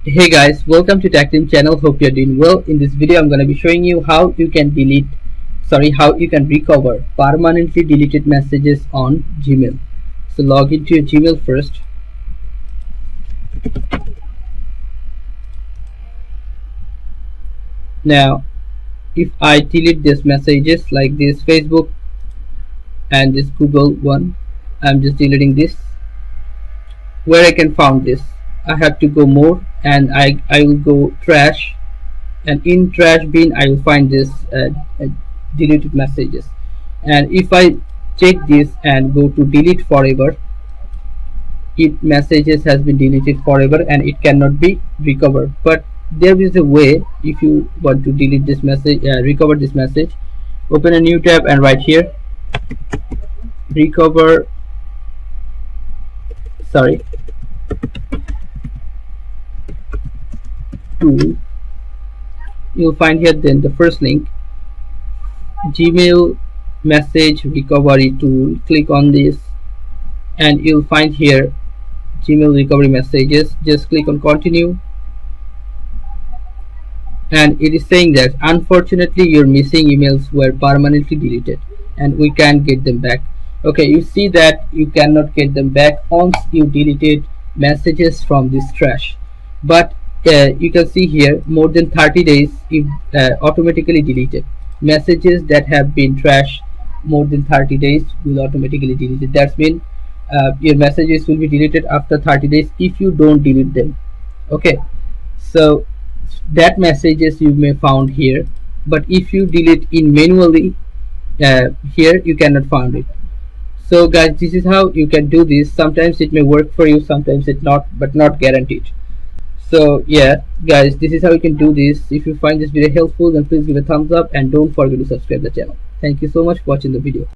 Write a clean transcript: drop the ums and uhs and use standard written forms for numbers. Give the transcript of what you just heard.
Hey guys, welcome to Tech Team channel. Hope you're doing well. In this video, I'm going to be showing you how you can how you can recover permanently deleted messages on Gmail. So log into your Gmail first. Now, if I delete these messages like this Facebook and this Google one, I'm just deleting this. Where I can find this, I have to go more and I will go trash, and in trash bin I will find this deleted messages. And if I check this and go to delete forever, it messages has been deleted forever and it cannot be recovered. But there is a way. If you want to delete this message, recover this message, open a new tab and write here recover tool. You'll find here then the first link, Gmail message recovery tool. Click on this and you'll find here Gmail recovery messages. Just click on continue, and it is saying that unfortunately your missing emails were permanently deleted and we can't get them back. Okay, you see that you cannot get them back once you deleted messages from this trash. But you can see here more than 30 days if automatically deleted. Messages that have been trashed more than 30 days will automatically delete it. That means your messages will be deleted after 30 days if you don't delete them. Okay, so that messages you may found here, but if you delete in manually, here you cannot find it. So guys, this is how you can do this. Sometimes it may work for you, sometimes it not, but not guaranteed. So yeah guys, this is how you can do this. If you find this video helpful, then please give a thumbs up and don't forget to subscribe the channel. Thank you so much for watching the video.